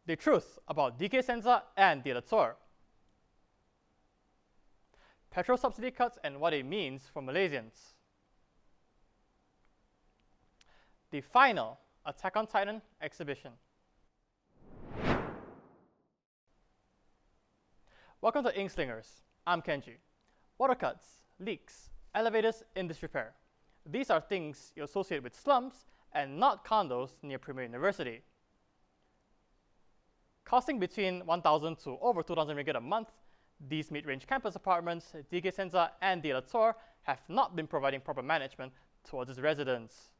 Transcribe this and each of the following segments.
the truth about DK Senza and De La Torre, petrol subsidy cuts and what it means for Malaysians, the final Attack on Titan exhibition. Welcome to Inkslingers. I'm Kenji. Water cuts, leaks, elevators in disrepair. These are things you associate with slums and not condos near Premier University. Costing between 1,000 to over 2,000 ringgit a month, these mid-range campus apartments, DK Senza and De La Torre, have not been providing proper management towards its residents.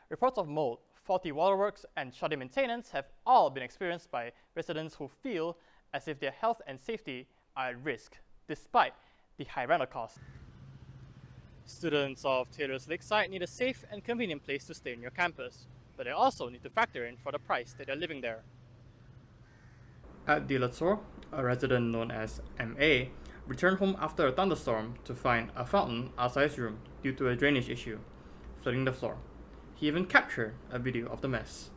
Reports of mold, faulty waterworks, and shoddy maintenance have all been experienced by residents who feel as if their health and safety are at risk, despite the high rental costs. Students of Taylor's Lakeside need a safe and convenient place to stay on your campus, but they also need to factor in for the price that they're living there. At De La Torre, a resident known as MA returned home after a thunderstorm to find a fountain outside his room due to a drainage issue, flooding the floor. He even captured a video of the mess.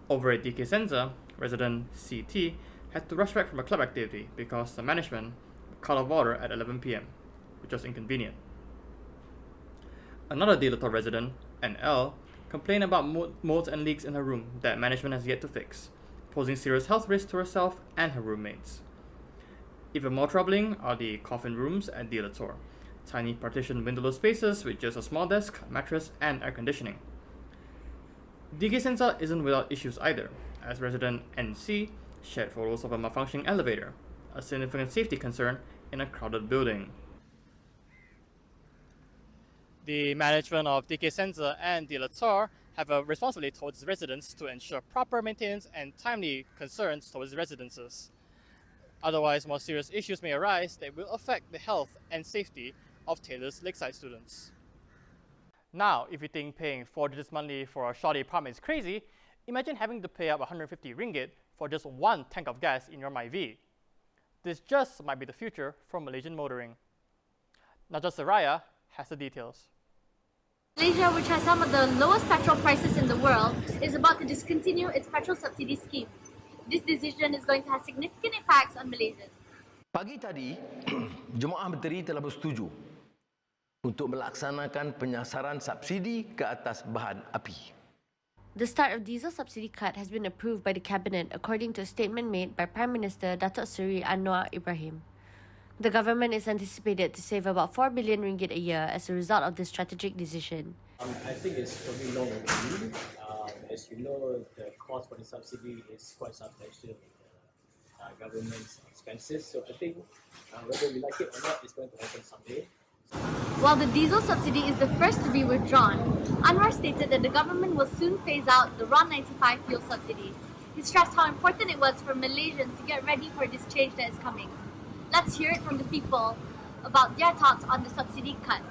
Over at DK Senza, resident CT had to rush back from a club activity because the management cut off water at 11 p.m., which was inconvenient. Another De La Torre resident, NL, complained about molds and leaks in her room that management has yet to fix, posing serious health risks to herself and her roommates. Even more troubling are the coffin rooms at De La Torre, tiny partitioned windowless spaces with just a small desk, mattress, and air conditioning. DK Senza isn't without issues either, as resident NC shared photos of a malfunctioning elevator, a significant safety concern in a crowded building. The management of DK Senza and De La Torre have a responsibility towards residents to ensure proper maintenance and timely concerns towards residences. Otherwise, more serious issues may arise that will affect the health and safety of Taylor's Lakeside students. Now, if you think paying 4 digits monthly for a shoddy apartment is crazy, imagine having to pay up 150 ringgit for just one tank of gas in your MyV. This just might be the future for Malaysian motoring. Najat Saraya has the details. Malaysia, which has some of the lowest petrol prices in the world, is about to discontinue its petrol subsidy scheme. This decision is going to have significant impacts on Malaysians. Pagi tadi, Jemaah Menteri telah bersetuju untuk melaksanakan penyasaran subsidi ke atas bahan api. The start of diesel subsidy cut has been approved by the Cabinet according to a statement made by Prime Minister Datuk Seri Anwar Ibrahim. The government is anticipated to save about 4 billion ringgit a year as a result of this strategic decision. I think it's probably long overdue. As you know, the cost for the subsidy is quite substantial in the government's expenses. So I think whether we like it or not, it's going to happen someday. While the diesel subsidy is the first to be withdrawn, Anwar stated that the government will soon phase out the RON 95 fuel subsidy. He stressed how important it was for Malaysians to get ready for this change that is coming. Let's hear it from the people about their thoughts on the subsidy cut.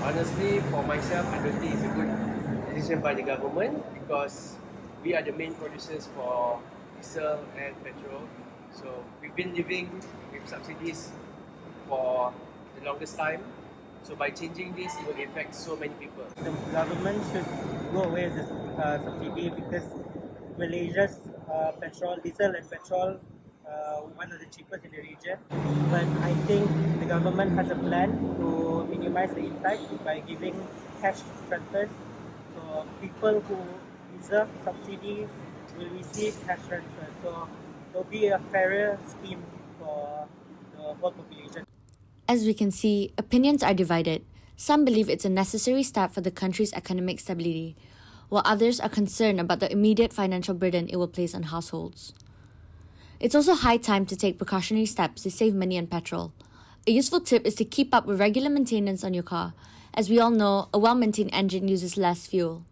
Honestly, for myself, I don't think it's a good decision by the government because we are the main producers for diesel and petrol. So we've been living with subsidies for the longest time. So by changing this, it will affect so many people. The government should go away with the subsidy because Malaysia's diesel and petrol one of the cheapest in the region. But I think the government has a plan to minimize the impact by giving cash transfers. So people who deserve subsidy will receive cash transfers. So it will be a fairer scheme for the whole population. As we can see, opinions are divided. Some believe it's a necessary step for the country's economic stability, while others are concerned about the immediate financial burden it will place on households. It's also high time to take precautionary steps to save money on petrol. A useful tip is to keep up with regular maintenance on your car. As we all know, a well-maintained engine uses less fuel.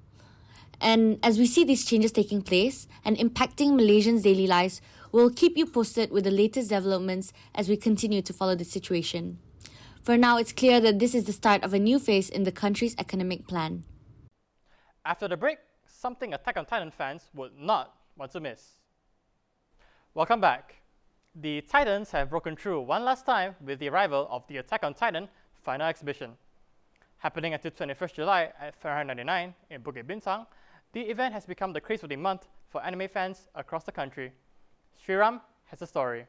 And as we see these changes taking place and impacting Malaysians' daily lives, we'll keep you posted with the latest developments as we continue to follow the situation. For now, it's clear that this is the start of a new phase in the country's economic plan. After the break, something Attack on Titan fans would not want to miss. Welcome back. The Titans have broken through one last time with the arrival of the Attack on Titan final exhibition. Happening until 21st July at Fahrenheit 99 in Bukit Bintang, the event has become the craze of the month for anime fans across the country. Sriram has a story.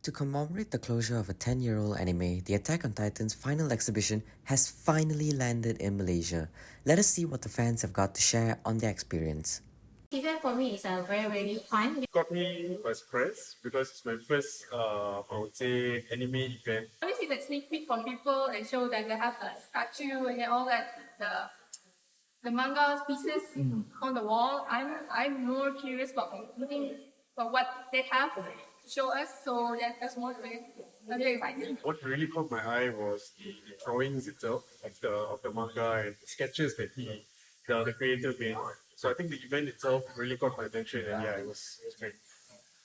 To commemorate the closure of a 10-year-old anime, the Attack on Titan's final exhibition has finally landed in Malaysia. Let us see what the fans have got to share on their experience. Event for me is very fun. Got me by surprise because it's my first, I would say, anime event. I always see that sneak peek from people and show that they have a statue and all that, the manga pieces on the wall. I'm more curious about looking for what they have to show us, so that's more very exciting. What really caught my eye was the drawings itself of the manga and the sketches that the creator made. So I think the event itself really caught my attention, and yeah, it was great.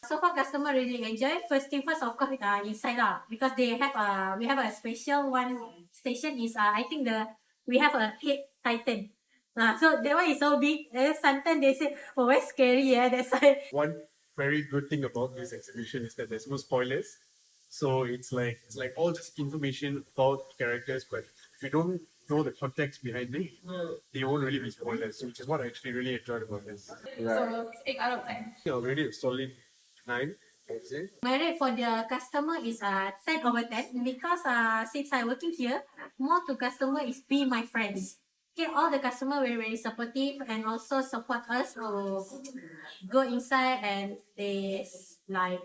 So far, customer really enjoy. First thing first, of course, inside lah, because we have a special one station is I think we have a head titan. So that one is so big. Sometimes they say, oh, very scary. That's why. One very good thing about this exhibition is that there's no spoilers. So it's like all just information about characters, but if you don't know the context behind it, they won't really be spoilers, which is what I actually really enjoyed about this. So it's 8 out of 10. Already a solid 9, I would say. My rate for the customer is 10 over 10 because since I'm working here, more to customer is be my friends. Okay, all the customer very supportive and also support us to go inside and they like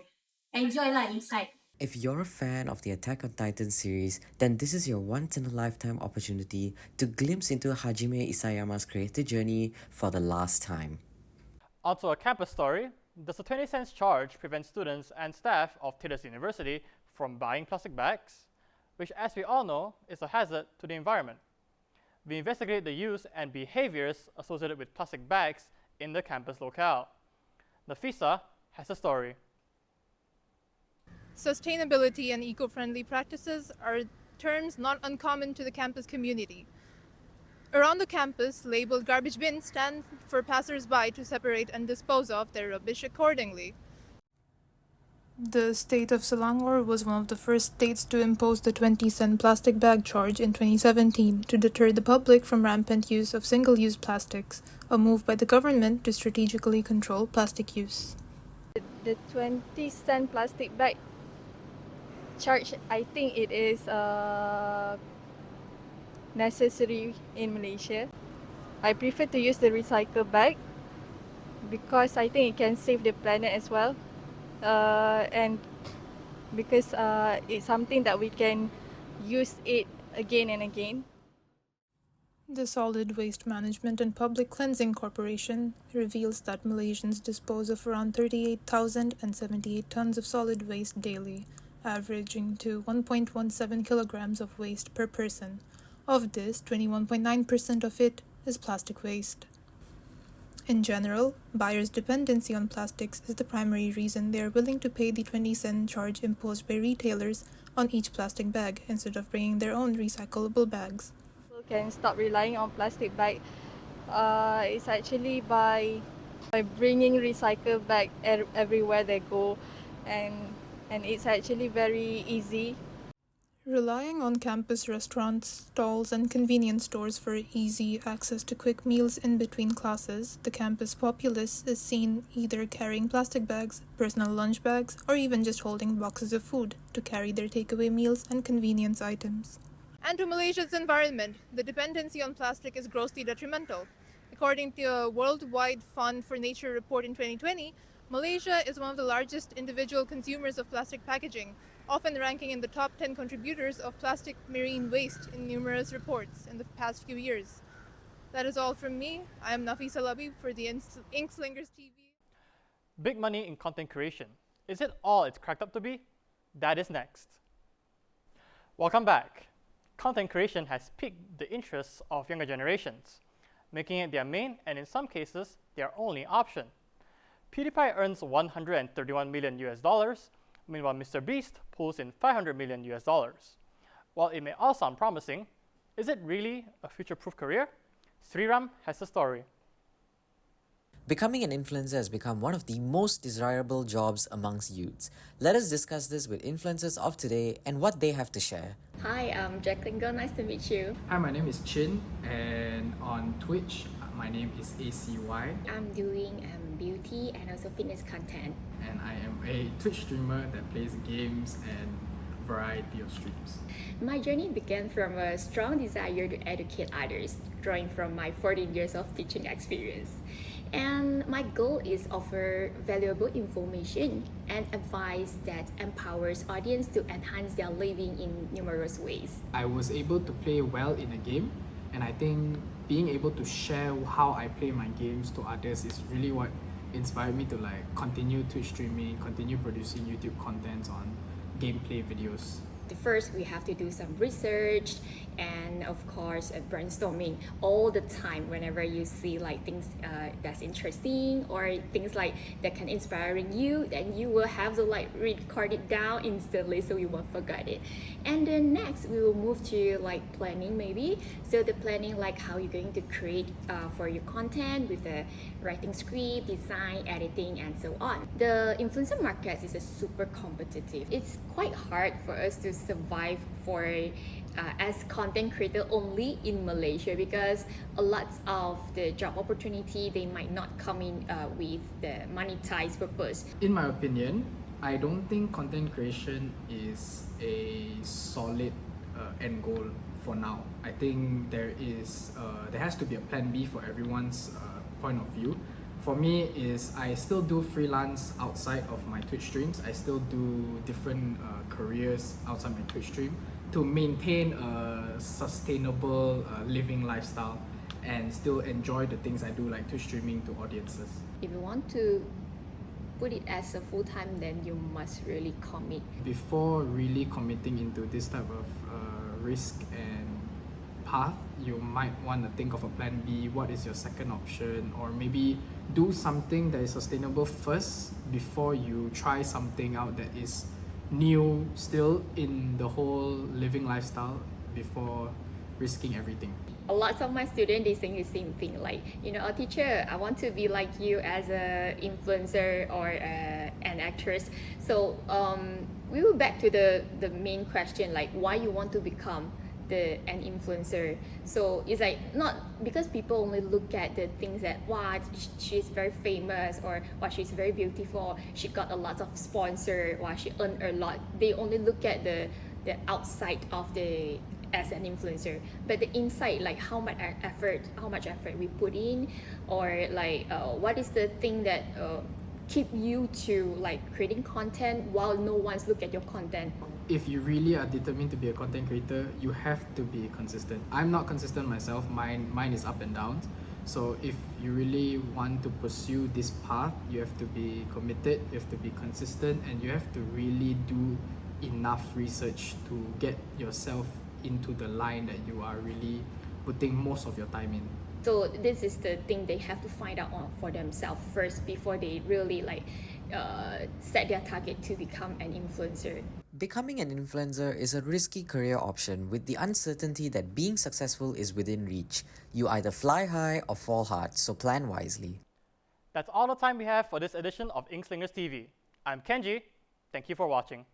enjoy inside. If you're a fan of the Attack on Titan series, then this is your once-in-a-lifetime opportunity to glimpse into Hajime Isayama's creative journey for the last time. Onto a campus story. Does a 20-cent charge prevent students and staff of Tidas University from buying plastic bags? Which, as we all know, is a hazard to the environment. We investigate the use and behaviors associated with plastic bags in the campus locale. Nafisa has a story. Sustainability and eco-friendly practices are terms not uncommon to the campus community. Around the campus, labeled garbage bins stand for passers-by to separate and dispose of their rubbish accordingly. The state of Selangor was one of the first states to impose the 20-cent plastic bag charge in 2017 to deter the public from rampant use of single-use plastics, a move by the government to strategically control plastic use. The 20-cent plastic bag charge, I think it is necessary in Malaysia. I prefer to use the recycle bag because I think it can save the planet as well, and because it's something that we can use it again and again. The Solid Waste Management and Public Cleansing Corporation reveals that Malaysians dispose of around 38,078 tons of solid waste daily, averaging to 1.17 kilograms of waste per person. Of this, 21.9% of it is plastic waste. In general, buyers' dependency on plastics is the primary reason they are willing to pay the 20-cent charge imposed by retailers on each plastic bag instead of bringing their own recyclable bags. People can stop relying on plastic bag. It's actually by bringing recycle bag everywhere they go, and it's actually very easy. Relying on campus restaurants, stalls, and convenience stores for easy access to quick meals in between classes, the campus populace is seen either carrying plastic bags, personal lunch bags, or even just holding boxes of food to carry their takeaway meals and convenience items. And to Malaysia's environment, the dependency on plastic is grossly detrimental. According to a Worldwide Fund for Nature report in 2020, Malaysia is one of the largest individual consumers of plastic packaging, often ranking in the top 10 contributors of plastic marine waste in numerous reports in the past few years. That is all from me. I am Nafisa Labi for the Inkslingers TV. Big money in content creation. Is it all it's cracked up to be? That is next. Welcome back. Content creation has piqued the interests of younger generations, making it their main and in some cases their only option. PewDiePie earns $131 million US, meanwhile Mr. Beast pulls in $500 million US. While it may all sound promising, is it really a future-proof career? Sriram has the story. Becoming an influencer has become one of the most desirable jobs amongst youths. Let us discuss this with influencers of today and what they have to share. Hi, I'm Jacqueline Girl. Nice to meet you. Hi, my name is Chin, and on Twitch, My name is ACY, I'm doing beauty and also fitness content. and I am a Twitch streamer that plays games and variety of streams. My journey began from a strong desire to educate others, drawing from my 14 years of teaching experience. And my goal is offer valuable information and advice that empowers audience to enhance their living in numerous ways. I was able to play well in a game, and I think being able to share how I play my games to others is really what inspired me to like continue Twitch streaming, continue producing YouTube contents on gameplay videos. First, we have to do some research and of course brainstorming all the time whenever you see like things that's interesting or things like that can inspiring you, then you will have to like record it down instantly so you won't forget it. And then next we will move to like planning maybe. So the planning like how you're going to create for your content with the writing script, design, editing and so on. The influencer market is a super competitive. It's quite hard for us to survive for as content creator only in Malaysia because a lot of the job opportunity they might not come in with the monetized purpose. In my opinion, I don't think content creation is a solid end goal for now. I think there has to be a plan B for everyone's point of view. For me is I still do freelance outside of my Twitch streams. I still do different careers outside my Twitch stream to maintain a sustainable living lifestyle and still enjoy the things I do like Twitch streaming to audiences. If you want to put it as a full-time, then you must really commit. Before really committing into this type of risk and path, you might want to think of a plan B. What is your second option? Or maybe do something that is sustainable first before you try something out that is new still in the whole living lifestyle before risking everything. A lot of my students they saying the same thing like, you know, a teacher, I want to be like you as a influencer or an actress. So we will back to the main question like why you want to become an influencer. So it's like not because people only look at the things that wow she's very famous or wow she's very beautiful, she got a lot of sponsor, wow she earned a lot. They only look at the outside of the as an influencer, but the inside like how much effort we put in, or like what is the thing that keep you to like creating content while no one's look at your content. If you really are determined to be a content creator, you have to be consistent. I'm not consistent myself, mine is up and down. So if you really want to pursue this path, you have to be committed, you have to be consistent, and you have to really do enough research to get yourself into the line that you are really putting most of your time in. So this is the thing they have to find out for themselves first before they really like set their target to become an influencer. Becoming an influencer is a risky career option with the uncertainty that being successful is within reach. You either fly high or fall hard, so plan wisely. That's all the time we have for this edition of Inkslingers TV. I'm Kenji. Thank you for watching.